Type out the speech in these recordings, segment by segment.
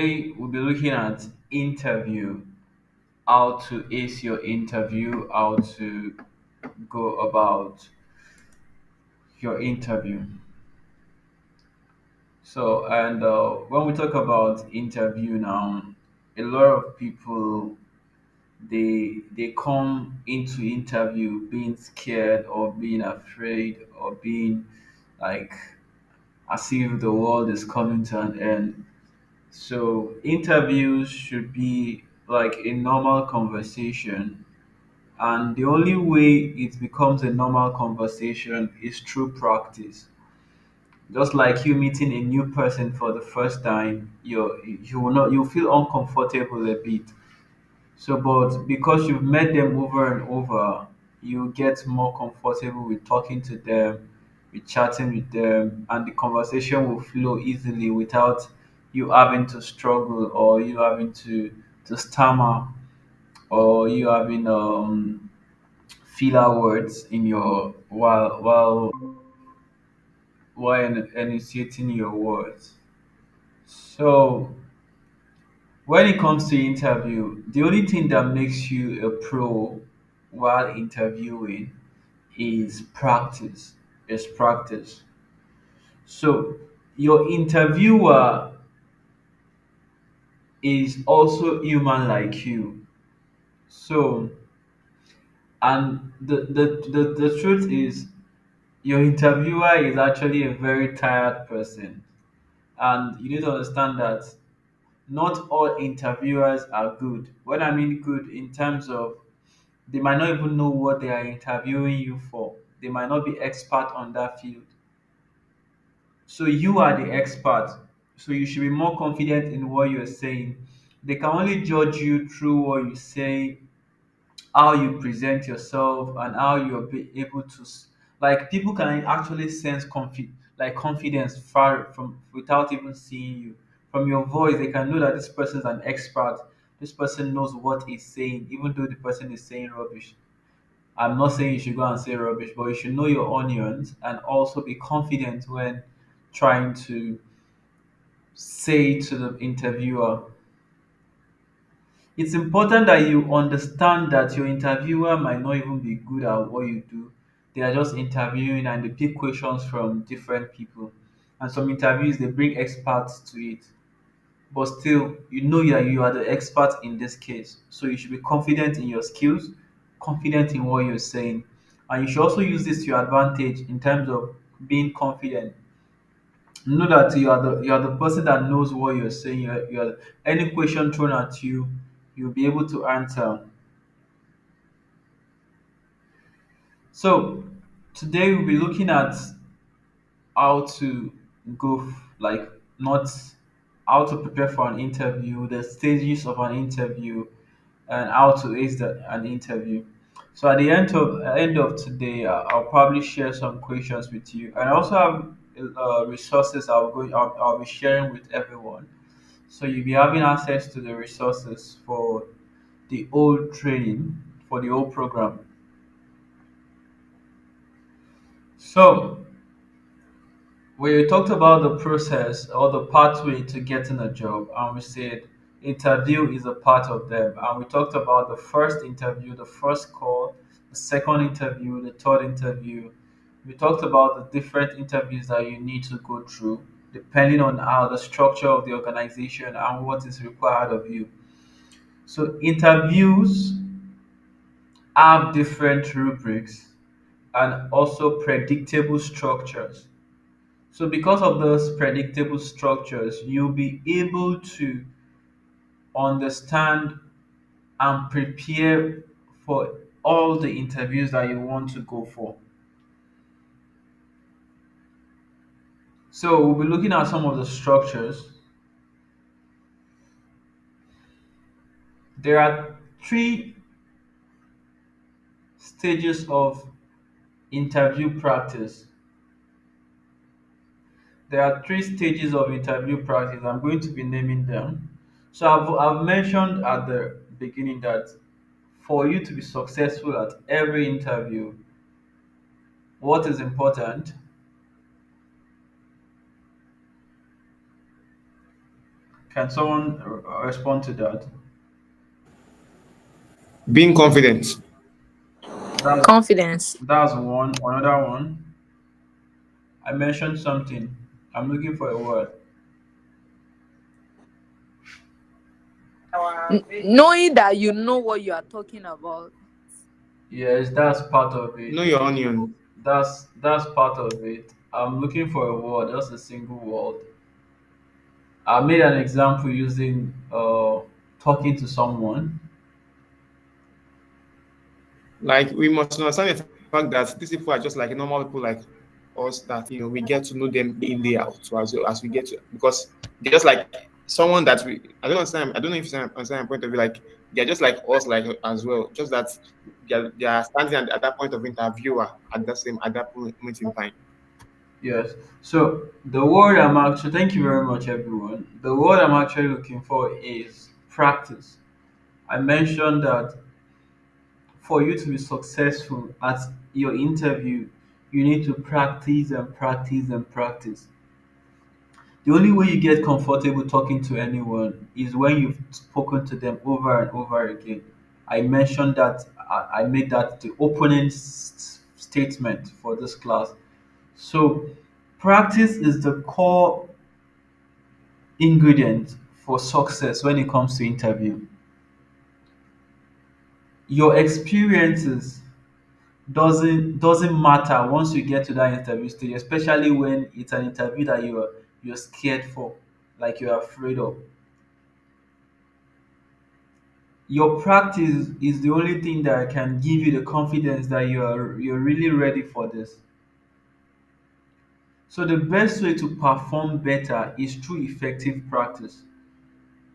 Today we'll be looking at interview, how to ace your interview, how to go about your interview. When we talk about interview now, a lot of people they come into interview being scared or being afraid or being like as if the world is coming to an end. So interviews should be like a normal conversation, and the only way it becomes a normal conversation is through practice. Just like you meeting a new person for the first time, you will not you feel uncomfortable a bit. So, but because you've met them over and over, you get more comfortable with talking to them, with chatting with them, and the conversation will flow easily without you having to struggle or you having to stammer or you having filler words in your while enunciating your words. So when it comes to interview, the only thing that makes you a pro while interviewing is practice. Is practice. So your interviewer is also human like you. So and the truth is your interviewer is actually a very tired person. And you need to understand that not all interviewers are good. When I mean good in terms of they might not even know what they are interviewing you for. They might not be expert on that field. So you are the expert. So you should be more confident in what you're saying. They can only judge you through what you say, how you present yourself, and how you're able to like people can actually sense confidence far from without even seeing you. From your voice, they can know that this person is an expert. This person knows what he's saying, even though the person is saying rubbish. I'm not saying you should go and say rubbish, but you should know your onions and also be confident when trying to say to the interviewer. It's important that you understand that your interviewer might not even be good at what you do. They are just interviewing and they pick questions from different people. And some interviews they bring experts to it. But still, you know that you are the expert in this case. So you should be confident in your skills, confident in what you're saying. And you should also use this to your advantage in terms of being confident. Know that you are the person that knows what you're saying. You are any question thrown at you, you'll be able to answer. So today we'll be looking at how to like not how to prepare for an interview, the stages of an interview, and how to ace an interview. So at the end of today, I'll probably share some questions with you, and I also have resources I'll be sharing with everyone. So you'll be having access to the resources for the whole training, for the whole program. So we talked about the process or the pathway to getting a job, and we said interview is a part of them. And we talked about the first interview, the first call, the second interview, the third interview. We talked about the different interviews that you need to go through depending on how the structure of the organization and what is required of you. So interviews have different rubrics and also predictable structures. So, because of those predictable structures, you'll be able to understand and prepare for all the interviews that you want to go for. So, we'll be looking at some of the structures. There are three stages of interview practice. There are three stages of interview practice. I'm going to be naming them. So, I've mentioned at the beginning that for you to be successful at every interview, what is important Can someone respond to that? Being confident. That's Confidence. that's one. Another one. I mentioned something. I'm looking for a word. Knowing that you know what you are talking about. Yes, that's part of it. Know your onion. That's part of it. I'm looking for a word, just a single word. I made an example using talking to someone. Like we must understand the fact that these people are just like normal people like us that we get to know them day in day out. So as we get to because they're just like someone that we I don't understand. I don't know if you understand my point of view. Like they're just like us, like as well. Just that they are standing at that point of interviewer at that moment in time. Yes. So the word I'm actually thank you very much everyone. The word I'm actually looking for is practice. I mentioned that for you to be successful at your interview, you need to practice and practice and practice. The only way you get comfortable talking to anyone is when you've spoken to them over and over again. I mentioned that I made that the opening statement for this class. So, practice is the core ingredient for success when it comes to interview. Your experiences doesn't matter once you get to that interview stage, especially when it's an interview that you're scared for, like you're afraid of. Your practice is the only thing that can give you the confidence that you're really ready for this. So the best way to perform better is through effective practice,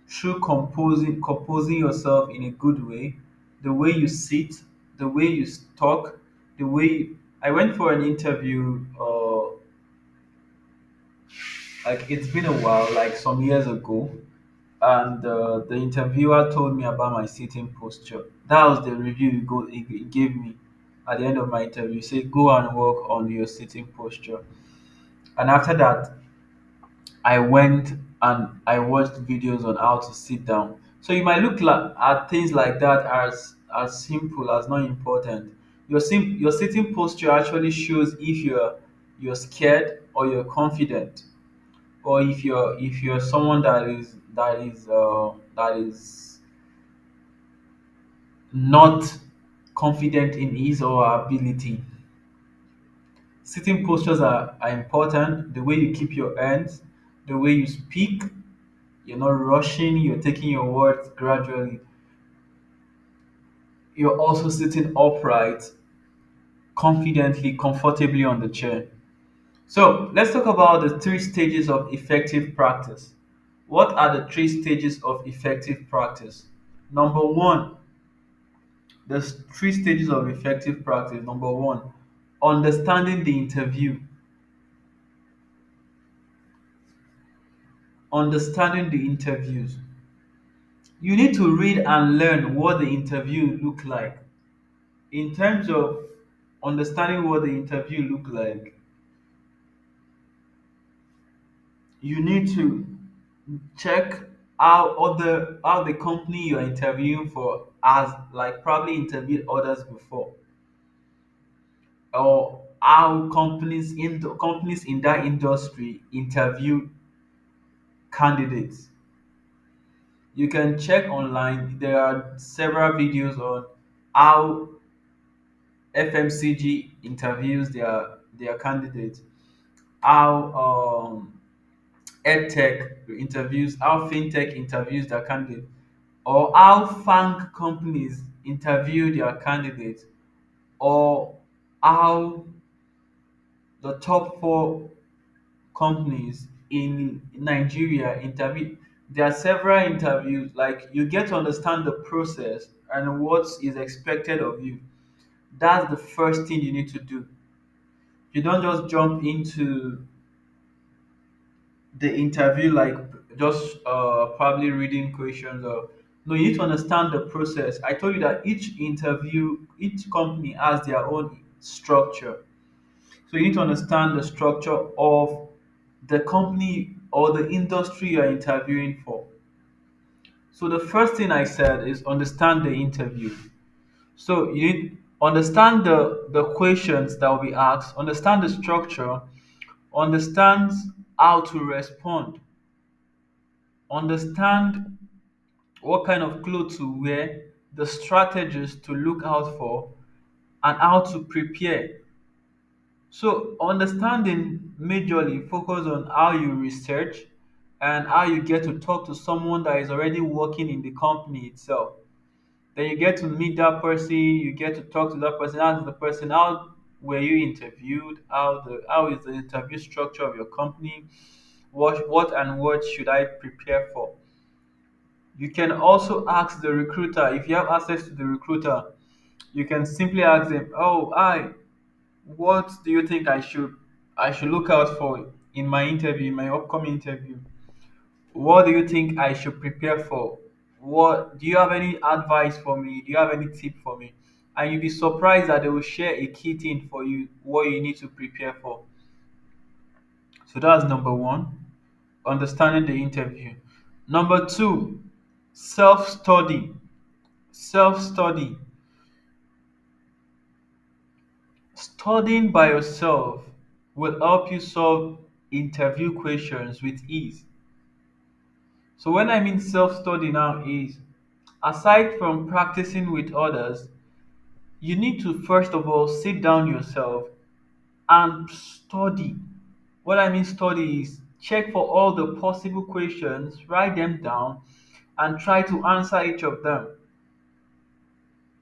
through composing yourself in a good way, the way you sit, the way you talk, the way I went for an interview like it's been a while, like some years ago, and the interviewer told me about my sitting posture. That was the review he gave me at the end of my interview. He said, "Go and work on your sitting posture." And after that, I went and I watched videos on how to sit down. So you might look at things like that as simple as not important. Your sitting posture actually shows if you're scared or you're confident, or if you're someone that is not confident in his or her ability. Sitting postures are important. The way you keep your hands, the way you speak, you're not rushing, you're taking your words gradually. You're also sitting upright, confidently, comfortably on the chair. So let's talk about the three stages of effective practice. What are the three stages of effective practice? Number one, there's three stages of effective practice. Number one, understanding the interview. Understanding the interviews. You need to read and learn what the interview look like. In terms of understanding what the interview look like, you need to check how the company you're interviewing for has like probably interviewed others before, or how companies in that industry interview candidates. You can check online. There are several videos on how FMCG interviews their candidates, how edtech interviews, how fintech interviews their candidates, or how fang companies interview their candidates, or how the top four companies in Nigeria interview. There are several interviews, like you get to understand the process and what is expected of you. That's the first thing you need to do. You don't just jump into the interview like just probably reading questions, or no, you need to understand the process. I told you that each company has their own structure. So you need to understand the structure of the company or the industry you're interviewing for. So the first thing I said is understand the interview. So you need understand the questions that will be asked, understand the structure, understand how to respond, understand what kind of clothes to wear, the strategies to look out for, and how to prepare. So understanding majorly focus on how you research and how you get to talk to someone that is already working in the company itself. Then you get to meet that person, you get to talk to that person, ask the person how were you interviewed, how is the interview structure of your company, what should I prepare for. You can also ask the recruiter if you have access to the recruiter. You can simply ask them, "Oh, hi, what do you think I should look out for in my interview, in my upcoming interview? What do you think I should prepare for? What do you have any advice for me? Do you have any tip for me?" And you'll be surprised that they will share a key thing for you, what you need to prepare for. So that's number one, understanding the interview. Number two, self study. Self study. Studying by yourself will help you solve interview questions with ease. So when I mean self-study now is aside from practicing with others, you need to first of all sit down yourself and study. What I mean study is check for all the possible questions, write them down, and try to answer each of them.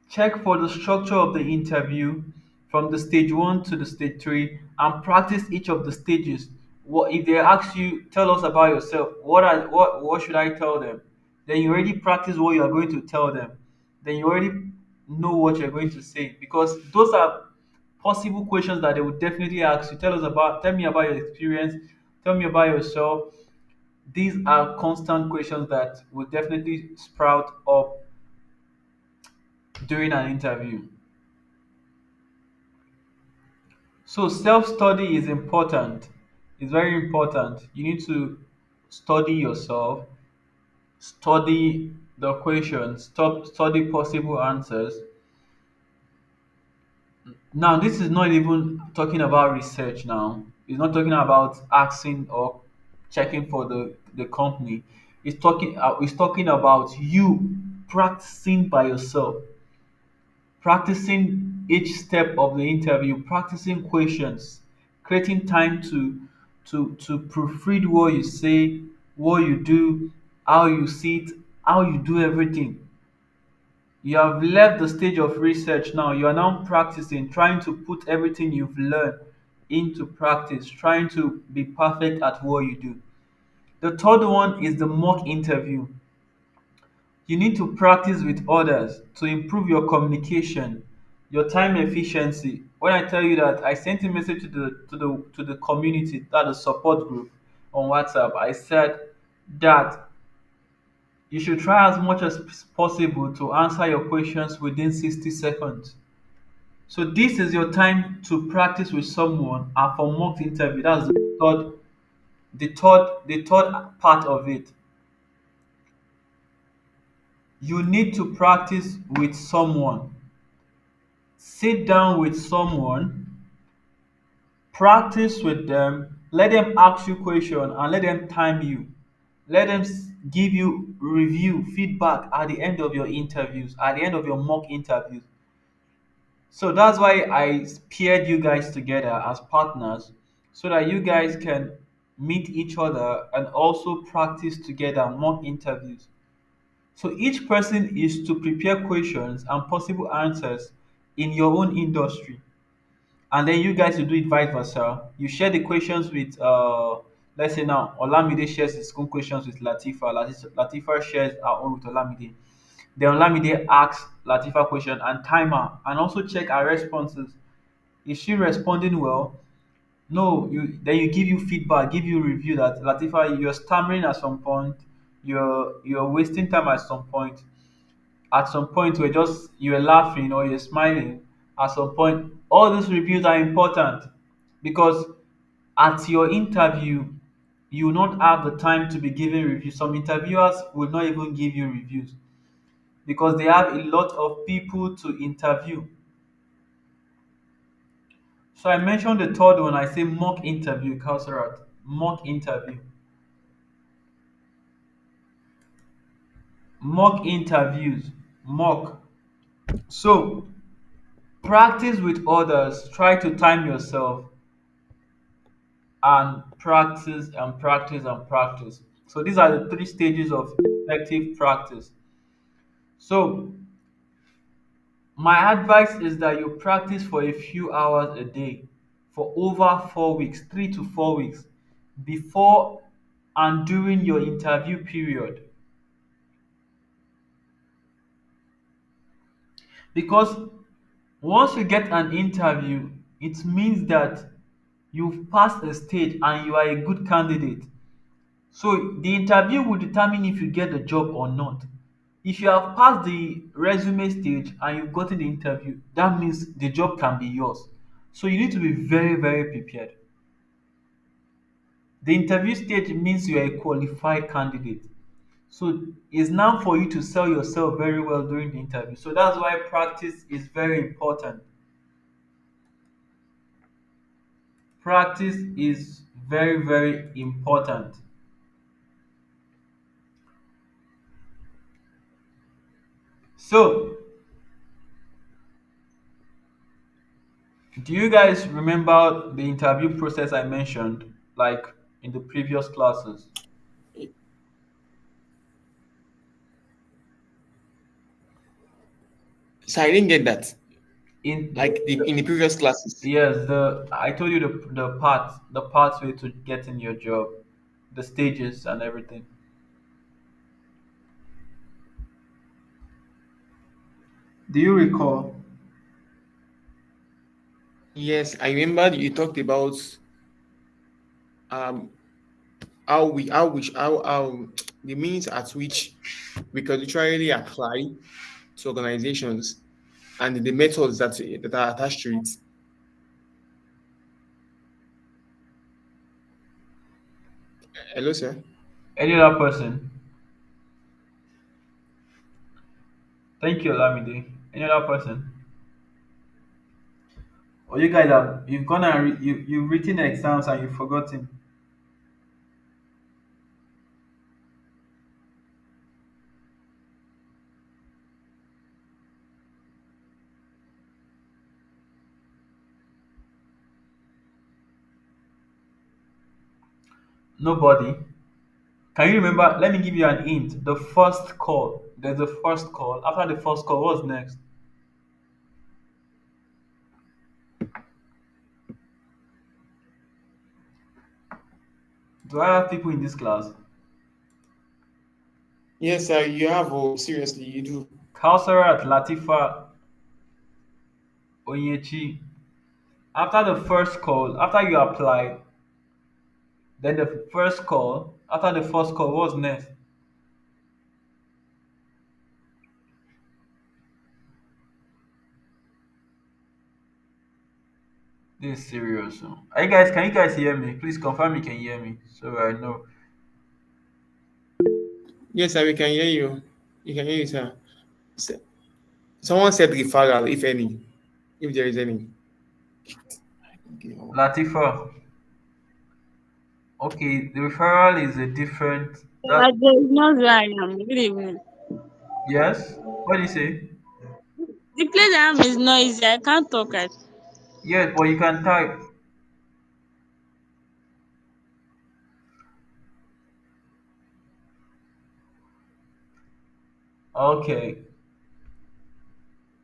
Check for the structure of the interview from the stage one to the stage three and practice each of the stages. What if they ask you, tell us about yourself, what should I tell them? Then you already practice what you are going to tell them. Then you already know what you're going to say because those are possible questions that they would definitely ask you. Tell me about your experience, tell me about yourself. These are constant questions that will definitely sprout up during an interview. So self-study is important. It's very important. You need to study yourself, study the questions, study possible answers. Now, this is not even talking about research now. It's not talking about asking or checking for the company. It's talking about you practicing by yourself, practicing each step of the interview, practicing questions, creating time to proofread what you say, what you do, how you see it, how you do everything. You have left the stage of research now. You are now practicing, trying to put everything you've learned into practice, trying to be perfect at what you do. The third one is the mock interview. You need to practice with others to improve your communication, your time efficiency. When I tell you that I sent a message to the community, that the support group on WhatsApp, I said that you should try as much as possible to answer your questions within 60 seconds. So this is your time to practice with someone and for mock interview. That's the third part of it. You need to practice with someone. Sit down with someone, practice with them, let them ask you question and let them time you. Let them give you review, feedback at the end of your interviews, at the end of your mock interviews. So that's why I paired you guys together as partners so that you guys can meet each other and also practice together mock interviews. So each person is to prepare questions and possible answers in your own industry. And then you guys will do it vice versa. You share the questions with let's say now Olamide shares his own questions with Latifa. Latifa shares her own with Olamide. Then Olamide asks Latifa question and timer and also check her responses. Is she responding well? No, you give you feedback, give you review that Latifa, you're stammering at some point, you're wasting time at some point. At some point you're laughing or you're smiling. At some point, all these reviews are important because at your interview you will not have the time to be giving reviews. Some interviewers will not even give you reviews because they have a lot of people to interview. So I mentioned the third one. I say mock interview, Kausarat. Mock interview. Mock interviews. Mock. So practice with others. Try to time yourself and practice and practice and practice. So these are the three stages of effective practice. So my advice is that you practice for a few hours a day for over 4 weeks, 3 to 4 weeks, before and during your interview period. Because once you get an interview, it means that you've passed a stage and you are a good candidate. So the interview will determine if you get the job or not. If you have passed the resume stage and you've gotten the interview, that means the job can be yours. So you need to be very, very prepared. The interview stage means you are a qualified candidate. So it's now for you to sell yourself very well during the interview. So that's why practice is very important. Practice is very, very important. So, do you guys remember the interview process I mentioned, like in the previous classes? So I didn't get that. In Like in the previous classes. yes, the I told you the pathway to getting your job, the stages and everything. Do you recall? Yes, I remember you talked about um how the means at which we could literally apply to organizations and the methods that are attached to it. Hello, sir. Any other person? Thank you, Olamide. Any other person? Or you guys have you've gone and you've written exams and you've forgotten. Nobody. Can you remember? Let me give you an hint. The first call. There's the first call. After the first call, what's next? Do I have people in this class? Yes, sir, you have. Oh, seriously, you do. Kausarat, Latifa, Onyechi. After the first call, after you apply, then the first call. After the first call, what's next? This is serious. Oh. Are you guys? Can you guys hear me? Please confirm you can hear me, so I know. Yes, sir, we can hear you. You can hear you, sir. S- Someone said referral, if any, if there is any. Okay. Latifa. Okay, the referral is a different. That But there is not where I am. Good evening. yes. What do you say? The place I am is noisy. I can't talk at. Yes, but you can type. Okay,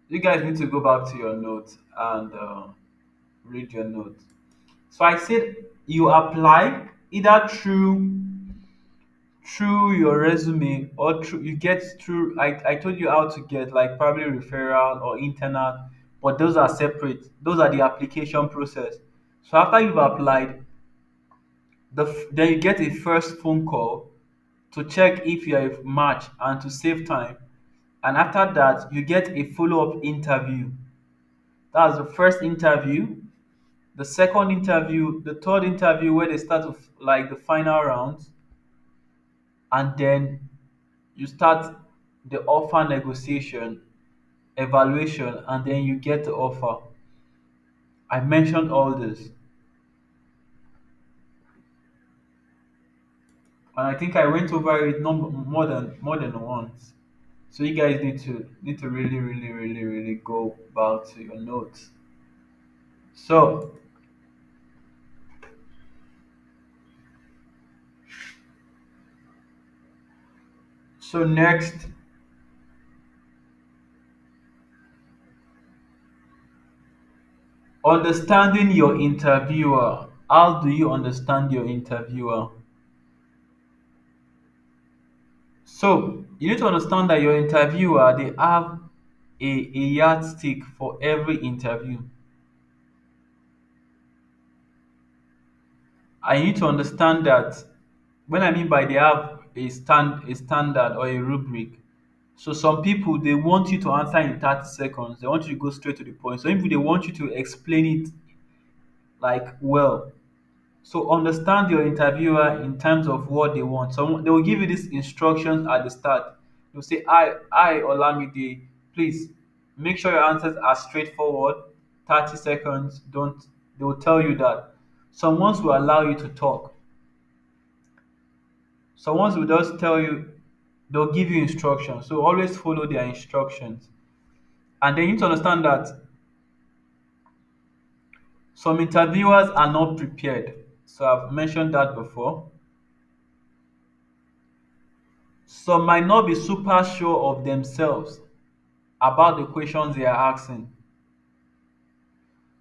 you guys need to go back to your notes and read your notes. So I said you apply either through your resume or through you get through I told you how to get like probably referral or internal, but those are separate. Those are the application process. So after you've applied, then you get a first phone call to check if you're a match and to save time. And after that, you get a follow-up interview. That's the first interview. the second interview, the third interview where they start with like the final round, and then you start the offer negotiation, evaluation, and then you get the offer. I mentioned all this, and I think I went over it more than once. So you guys need to really go back to your notes. So next, understanding your interviewer. How do you understand your interviewer? So you need to understand that your interviewer, they have a yardstick for every interview. I need to understand that when I mean by they have a standard or a rubric. So some people they want you to answer in 30 seconds. They want you to go straight to the point. Some people they want you to explain it like well. So understand your interviewer in terms of what they want. Some they will give you these instructions at the start. They'll say, I Olamide, please make sure your answers are straightforward, 30 seconds. Don't they will tell you that. Some ones will allow you to talk. Some ones will just tell you they'll give you instructions. So always follow their instructions. And then you need to understand that some interviewers are not prepared. So I've mentioned that before. Some might not be super sure of themselves about the questions they are asking.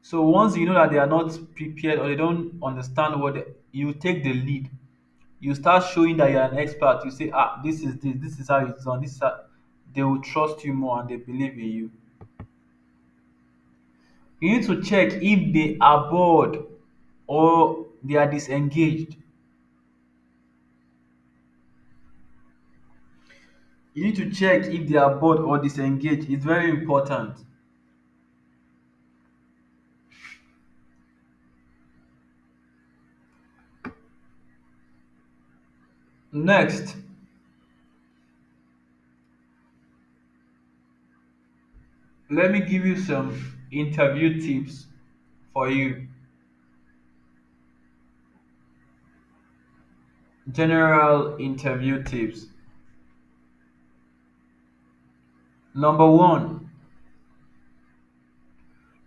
So once you know that they are not prepared or they don't understand you take the lead. You start showing that you're an expert. You say, this is how it's done. They will trust you more and they believe in you. You need to check if they are bored or they are disengaged. You need to check if they are bored or disengaged. It's very important. Next, let me give you some interview tips for you. General interview tips. Number one,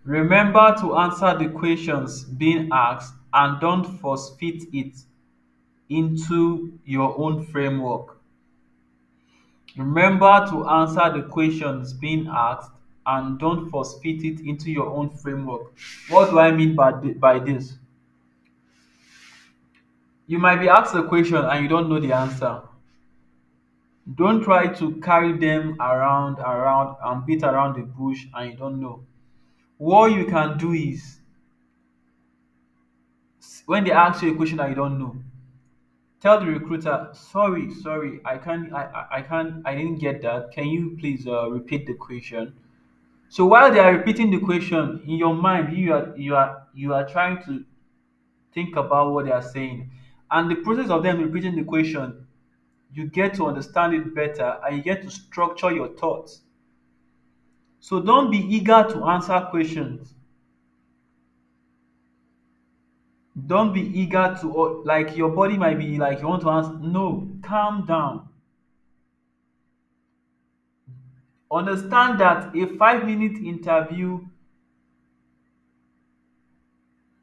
remember to answer the questions being asked and don't force fit it into your own framework. Remember to answer the questions being asked and don't force fit it into your own framework. What do I mean by this? You might be asked a question and you don't know the answer. Don't try to carry them around and beat around the bush and you don't know. What you can do is when they ask you a question that you don't know, tell the recruiter, sorry, I didn't get that. Can you please repeat the question? So while they are repeating the question in your mind, you are trying to think about what they are saying. And the process of them repeating the question, you get to understand it better and you get to structure your thoughts. So don't be eager to answer questions. Don't be eager to like your body might be like you want to answer. No, calm down. Understand that a 5 minute interview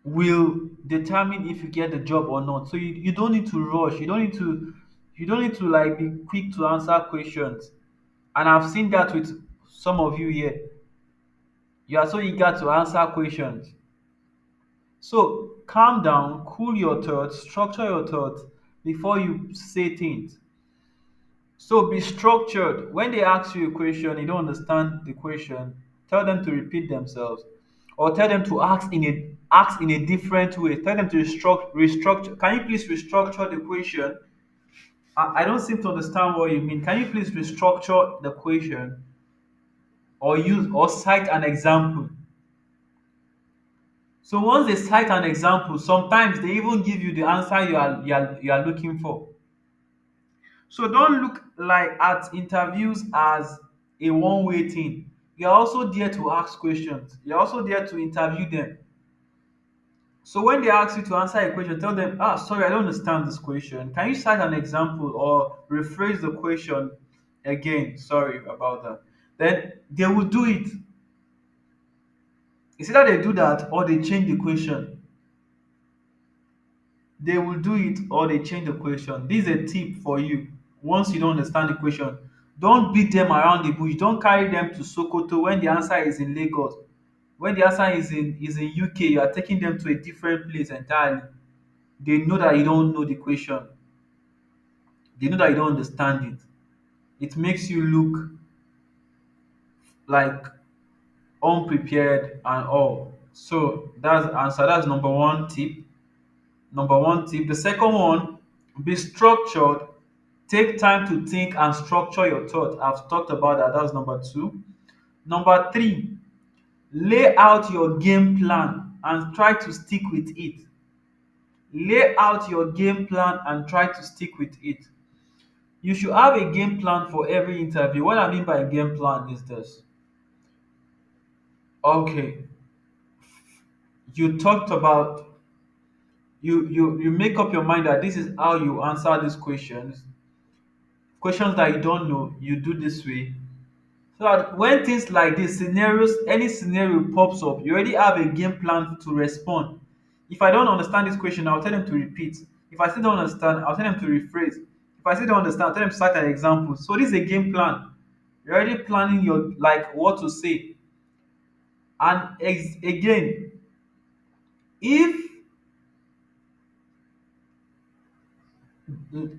will determine if you get the job or not. So you don't need to rush. You don't need to like be quick to answer questions. And I've seen that with some of you here. You are so eager to answer questions. So calm down, cool your thoughts, structure your thoughts before you say things. So be structured. When they ask you a question, you don't understand the question, tell them to repeat themselves. Or tell them to ask in a different way. Tell them to restructure. Can you please restructure the question? I don't seem to understand what you mean. Can you please restructure the question or use or cite an example? So once they cite an example, sometimes they even give you the answer you are looking for. So don't look like at interviews as a one-way thing. You're also there to ask questions. You're also there to interview them. So when they ask you to answer a question, tell them, sorry, I don't understand this question. Can you cite an example or rephrase the question again? Sorry about that. Then they will do it. It's either they do that or they change the question. They will do it or they change the question. This is a tip for you. Once you don't understand the question, don't beat them around the bush. Don't carry them to Sokoto when the answer is in Lagos. When the answer is in UK, you are taking them to a different place entirely. They know that you don't know the question. They know that you don't understand it. It makes you look like unprepared and all. So that's the answer. That's number one tip. Number one tip. The second one, be structured. Take time to think and structure your thought. I've talked about that. That's number two. Number three, lay out your game plan and try to stick with it. Lay out your game plan and try to stick with it. You should have a game plan for every interview. What I mean by a game plan is this. Okay, you talked about you make up your mind that this is how you answer these questions. Questions that you don't know, you do this way. So that when things like this, scenarios, any scenario pops up, you already have a game plan to respond. If I don't understand this question, I'll tell them to repeat. If I still don't understand, I'll tell them to rephrase. If I still don't understand, I'll tell them to cite an example. So this is a game plan. You're already planning your like what to say. And again, if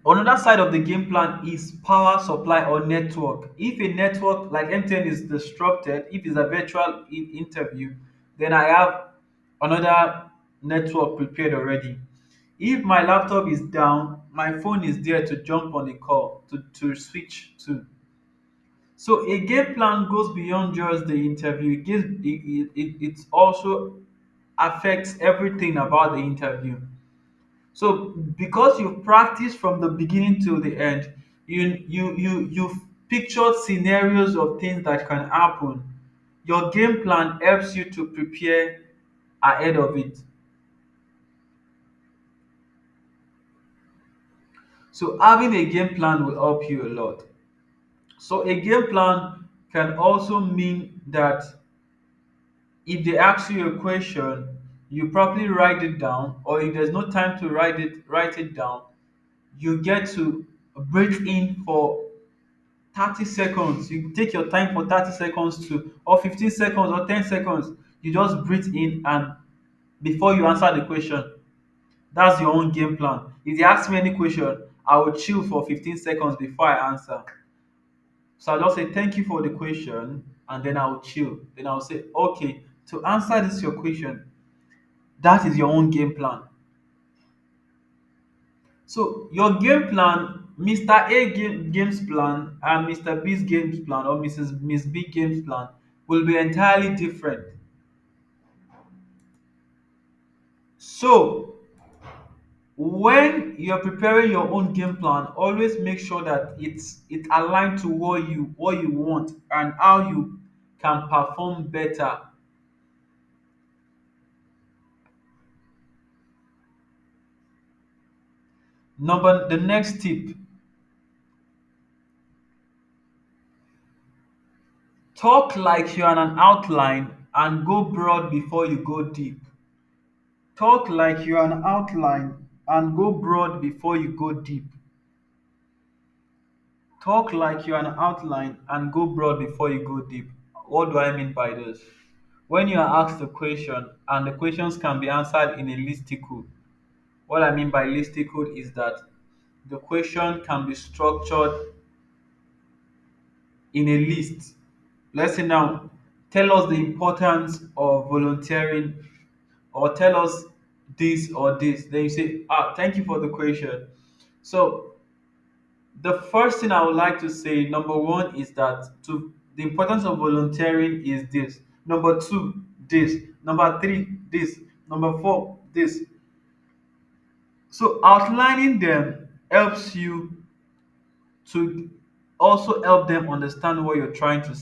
another side of the game plan is power supply or network. If a network like MTN is disrupted, if it's a virtual interview, then I have another network prepared already. If my laptop is down, my phone is there to jump on a call to switch to. So a game plan goes beyond just the interview. It also affects everything about the interview. So because you've practiced from the beginning till the end, you've pictured scenarios of things that can happen. Your game plan helps you to prepare ahead of it. So having a game plan will help you a lot. So a game plan can also mean that if they ask you a question, you probably write it down, or if there's no time to write it down, you get to breathe in for 30 seconds. You take your time for 30 seconds to or 15 seconds or 10 seconds. You just breathe in and before you answer the question. That's your own game plan. If they ask me any question, I will chill for 15 seconds before I answer. So I'll just say thank you for the question and then I'll chill. Then I'll say, okay, to answer this your question, that is your own game plan. So your game plan, Mr. A games plan and Mr. B's games plan or Miss B games plan will be entirely different. So when you're preparing your own game plan, always make sure that it's aligned to what you want and how you can perform better. The next tip, talk like you're on an outline and go broad before you go deep. Talk like you're an outline and go broad before you go deep. Talk like you're an outline and go broad before you go deep. What do I mean by this? When you are asked a question and the questions can be answered in a listicle, what I mean by listicle is that the question can be structured in a list. Let's say now, tell us the importance of volunteering or tell us this or this. Then you say, thank you for the question. So the first thing I would like to say, number one, is that to the importance of volunteering is this. Number two, this. Number three, this. Number four, this. So outlining them helps you to also help them understand what you're trying to